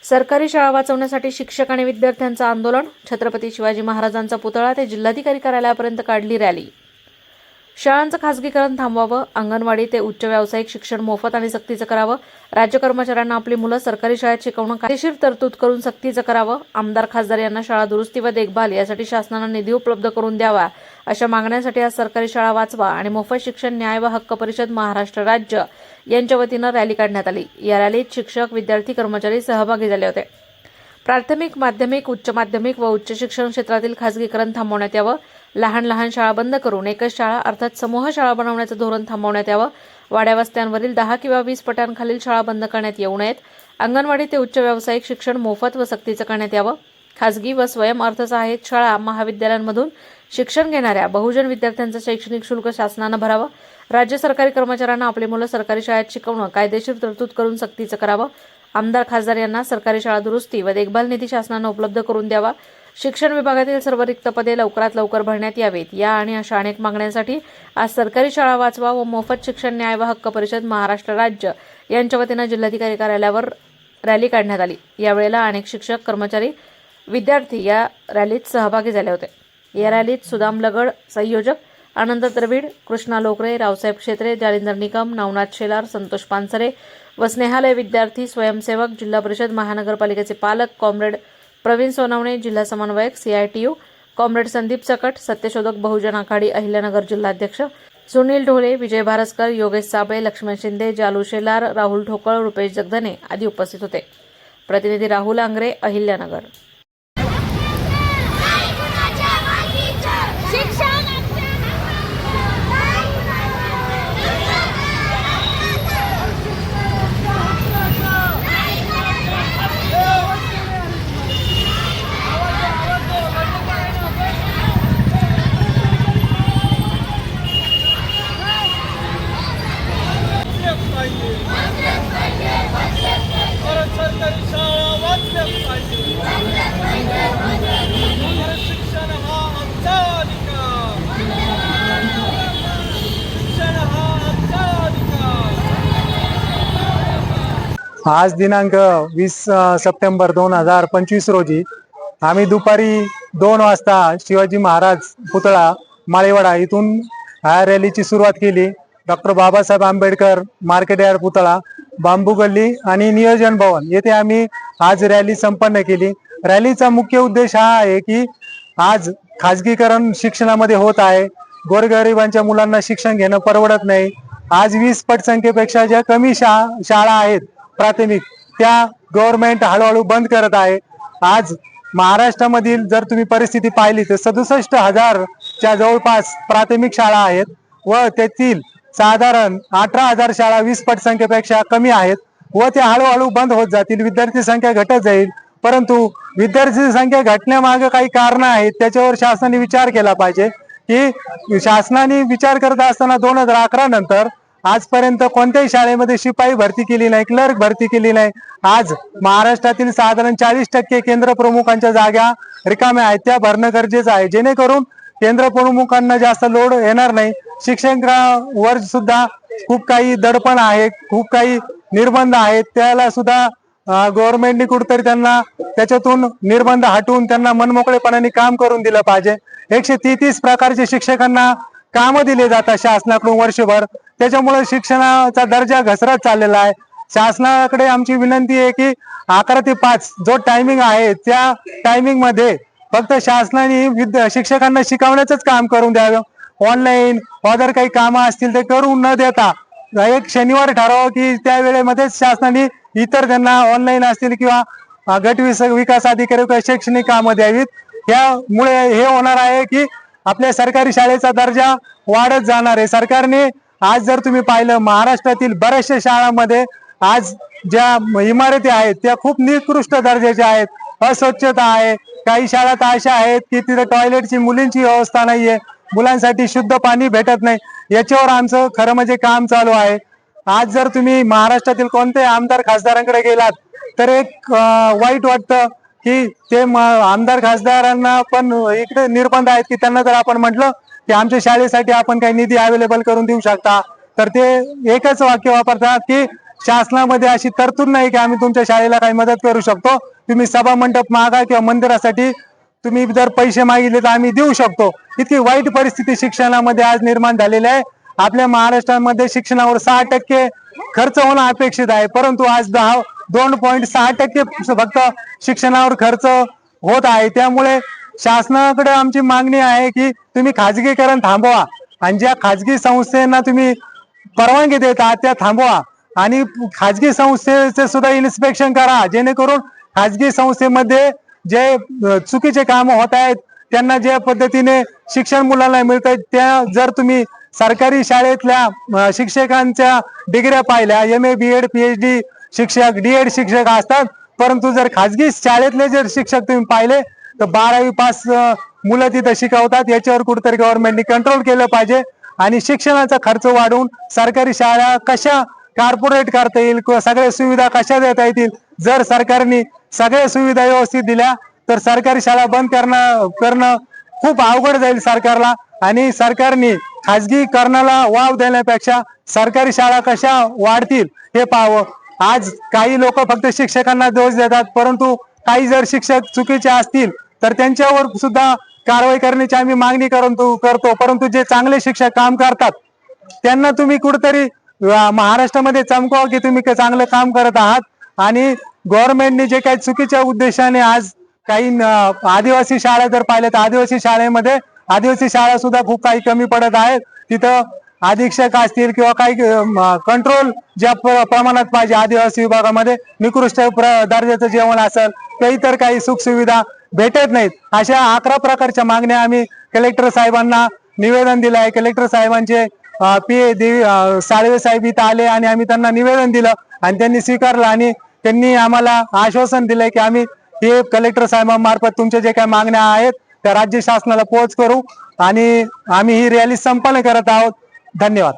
सरकारी शाळा वाचवण्यासाठी शिक्षक आणि विद्यार्थ्यांचं आंदोलन. छत्रपती शिवाजी महाराजांचा पुतळा ते जिल्हाधिकारी कार्यालयापर्यंत काढली रॅली. शाळांचं खासगीकरण थांबवावं. अंगणवाडी ते उच्च व्यावसायिक शिक्षण मोफत आणि सक्तीचं करावं. राज्य कर्मचाऱ्यांना आपली मुलं सरकारी शाळेत शिकवणं कायदेशीर तरतूद करून सक्तीचं करावं. आमदार खासदार यांना शाळा दुरुस्ती व देखभाल यासाठी शासनानं निधी उपलब्ध करून द्यावा. अशा मागण्यांसाठी आज सरकारी शाळा वाचवा आणि मोफत शिक्षण न्याय व हक्क परिषद महाराष्ट्र राज्य यांच्या वतीनं रॅली काढण्यात आली. या रॅलीत शिक्षक, विद्यार्थी, कर्मचारी सहभागी झाले होते. प्राथमिक, माध्यमिक, उच्च माध्यमिक व उच्च शिक्षण क्षेत्रातील खासगीकरण थांबवण्यात यावं. लहान लहान शाळा बंद करून एकच शाळा अर्थात समूह शाळा बनवण्याचं धोरण थांबवण्यात यावं. वाड्या वस्त्यांवरील 10 किंवा 20 पटांखालील शाळा बंद करण्यात येऊ नयेत. अंगणवाडी ते उच्च व्यावसायिक शिक्षण मोफत व सक्तीचं करण्यात यावं. खासगी व स्वयं अर्थसहाय्यित शाळा महाविद्यालयांमधून शिक्षण घेणाऱ्या बहुजन विद्यार्थ्यांचं शैक्षणिक शुल्क शासनानं भरावं. राज्य सरकारी कर्मचाऱ्यांना आपली मुलं सरकारी शाळेत शिकवणं कायदेशीर तरतूद करून सक्तीचं करावं. आमदार खासदार यांना सरकारी शाळा दुरुस्ती व देखभाल निधी शासनानं उपलब्ध करून द्यावा. शिक्षण विभागातील सर्व रिक्त पदे लवकरात लवकर भरण्यात यावेत. या आणि अशा अनेक मागण्यांसाठी आज सरकारी शाळा वाचवा व मोफत शिक्षण न्याय व हक्क परिषद महाराष्ट्र राज्य यांच्या वतीनं जिल्हाधिकारी कार्यालयावर रॅली काढण्यात आली. यावेळेला अनेक शिक्षक, कर्मचारी, विद्यार्थी या रॅलीत सहभागी झाले होते. या रॅलीत सुदाम लगड संयोजक, आनंद द्रविड, कृष्णा लोकरे, रावसाहेब क्षेत्रे, जालिंदर निकम, नवनाथ शेलार, संतोष पानसरे व स्नेहालय विद्यार्थी, स्वयंसेवक, जिल्हा परिषद महानगरपालिकेचे पालक, कॉम्रेड प्रवीण सोनवणे, जिल्हा समन्वयक CITU, कॉम्रेड संदीप सकट, सत्यशोधक बहुजन आघाडी अहिल्यानगर जिल्हाध्यक्ष सुनील ढोले, विजय भारसकर, योगेश साबळे, लक्ष्मण शिंदे, जालू शेलार, राहुल ठोकळ, रुपेश जगधने आदी उपस्थित होते. प्रतिनिधी राहुल आंग्रे, अहिल्यानगर. सरकारी शाळा वाचल्याच पाहिजे. शिक्षण हा आमचा अधिकार. शिक्षण हा आमचा अधिकार. आज दिनांक 20 सप्टेंबर 2025 रोजी आम्ही दुपारी 2 वाजता शिवाजी महाराज पुतळा माळेवाडा इथून ह्या रॅलीची सुरुवात केली. Doctor Babasaheb Ambedkar market yard पुतळा, बांबू गल्ली आणि नियोजन भवन येथे आम्ही आज रॅली संपन्न केली. रॅलीचा मुख्य उद्देश हा आहे की आज खाजगीकरण शिक्षणामध्ये होत आहे. गोरगरिबांच्या मुलांना शिक्षण घेणं परवडत नाही. आज 20 पटसंख्येपेक्षा ज्या कमी शाळा आहेत प्राथमिक, त्या गव्हर्नमेंट हळूहळू बंद करत आहे. आज महाराष्ट्रामधील जर तुम्ही परिस्थिती पाहिली तर 67,000च्या जवळपास प्राथमिक शाळा आहेत व त्यातील साधारण 18,000 शाळा 20 पटसंख्येपेक्षा कमी आहेत व त्या हळूहळू बंद होत जातील. विद्यार्थी संख्या घटत जाईल, परंतु विद्यार्थी संख्या घटण्यामागे काही कारण आहेत. त्याच्यावर शासनाने विचार केला पाहिजे की शासनाने विचार करत असताना 2011 नंतर आजपर्यंत कोणत्याही शाळेमध्ये शिपाई भरती केली नाही, क्लर्क भरती केली नाही. आज महाराष्ट्रातील साधारण 40% केंद्र प्रमुखांच्या जागा रिकाम्या आहेत, त्या भरणं गरजेचं आहे, जेणेकरून केंद्र प्रमुखांना जास्त लोड येणार नाही. शिक्षकांवर सुद्धा खूप काही दडपण आहे, खूप काही निर्बंध आहेत, त्याला सुद्धा गव्हर्नमेंटने कुठेतरी त्यांना त्याच्यातून निर्बंध हटवून त्यांना मनमोकळेपणाने काम करून दिलं पाहिजे. 133 प्रकारचे शिक्षकांना काम दिले जातात शासनाकडून वर्षभर. त्याच्यामुळे शिक्षणाचा दर्जा घसरत चाललेला आहे. शासनाकडे आमची विनंती आहे की 11 ते 5 जो टायमिंग आहे त्या टायमिंग मध्ये फक्त शासनाने शिक्षकांना शिकवण्याचंच काम करून द्यावं. ऑनलाईन अदर काही कामं असतील ते करून न देता एक शनिवार ठरावं की त्या वेळेमध्येच शासनाने इतर त्यांना ऑनलाईन असतील किंवा गट विकास अधिकारी किंवा शैक्षणिक कामं द्यावीत. यामुळे हे होणार आहे की आपल्या सरकारी शाळेचा दर्जा वाढत जाणार आहे. सरकारने आज जर तुम्ही पाहिलं महाराष्ट्रातील बऱ्याचशा शाळांमध्ये आज ज्या इमारती आहेत त्या खूप निकृष्ट दर्जाच्या आहेत, अस्वच्छता आहे. काही शाळा तर अशा आहेत की तिथे टॉयलेटची मुलींची व्यवस्था नाहीये, मुलांसाठी शुद्ध पाणी भेटत नाही. याच्यावर आमचं खरं म्हणजे काम चालू आहे. आज जर तुम्ही महाराष्ट्रातील कोणत्याही आमदार खासदारांकडे गेलात तर एक वाईट वाटतं की ते आमदार खासदारांना पण इकडे निर्बंध आहेत की त्यांना जर आपण म्हटलं की आमच्या शाळेसाठी आपण काही निधी अवेलेबल करून देऊ शकता तर ते एकच वाक्य वापरतात की शासनामध्ये अशी तरतूद नाही की आम्ही तुमच्या शाळेला काही मदत करू शकतो. तुम्ही सभा मंडप मागा किंवा मंदिरासाठी तुम्ही जर पैसे मागितले तर आम्ही देऊ शकतो. इतकी वाईट परिस्थिती शिक्षणामध्ये आज निर्माण झालेली आहे. आपल्या महाराष्ट्रामध्ये शिक्षणावर 6% खर्च होणं अपेक्षित आहे, परंतु आज 2.6% फक्त शिक्षणावर खर्च होत आहे. त्यामुळे शासनाकडे आमची मागणी आहे की तुम्ही खाजगीकरण थांबवा आणि ज्या खाजगी संस्थांना तुम्ही परवानगी देता त्या थांबवा आणि खाजगी संस्थेचे सुद्धा इन्स्पेक्शन करा, जेणेकरून खाजगी संस्थेमध्ये जे चुकीचे काम होत आहेत त्यांना ज्या पद्धतीने शिक्षण मुलांना मिळतंय त्या जर तुम्ही सरकारी शाळेतल्या शिक्षकांच्या डिग्र्या पाहिल्या, MA BEd PhD शिक्षक DEd शिक्षक असतात, परंतु जर खाजगी शाळेतले जर शिक्षक तुम्ही पाहिले तर 12वी पास मुलं तिथं शिकवतात. याच्यावर कुठेतरी गव्हर्नमेंटने कंट्रोल केलं पाहिजे आणि शिक्षणाचा खर्च वाढवून सरकारी शाळा कशा कॉर्पोरेट करता येईल किंवा सगळ्या सुविधा कशा देता येतील. जर सरकारने सगळ्या सुविधा व्यवस्थित दिल्या तर सरकारी शाळा बंद करणं खूप अवघड जाईल सरकारला आणि सरकारने खाजगीकरणाला वाव देण्यापेक्षा सरकारी शाळा कशा वाढतील हे पाहावं. आज काही लोक फक्त शिक्षकांना दोष देतात, परंतु काही जर शिक्षक चुकीचे असतील तर त्यांच्यावर सुद्धा कारवाई करण्याची आम्ही मागणी करतो. परंतु जे चांगले शिक्षक काम करतात त्यांना तुम्ही कुठेतरी महाराष्ट्रामध्ये चमकाव की तुम्ही चांगलं काम करत आहात. आणि गव्हर्नमेंटने जे काही चुकीच्या उद्देशाने आज काही आदिवासी शाळा जर पाहिल्या तर आदिवासी शाळेमध्ये आदिवासी शाळा सुद्धा खूप काही कमी पडत आहेत. तिथं अधीक्षक असतील किंवा काही कंट्रोल ज्या प्रमाणात पाहिजे आदिवासी विभागामध्ये निकृष्ट दर्जाचं जेवण असेल किंवा इतर काही सुख सुविधा भेटत नाहीत. अशा 11 प्रकारच्या मागण्या आम्ही कलेक्टर साहेबांना निवेदन दिलं आहे. कलेक्टर साहेबांचे PA साळवे साहेब इथं आले आणि आम्ही त्यांना निवेदन दिलं आणि त्यांनी स्वीकारलं आणि त्यांनी आम्हाला आश्वासन दिलंय की आम्ही हे कलेक्टर साहेबांमार्फत तुमच्या जे काही मागण्या आहेत त्या राज्य शासनाला पोहोच करू आणि आम्ही ही रॅली संपन्न करत आहोत. धन्यवाद.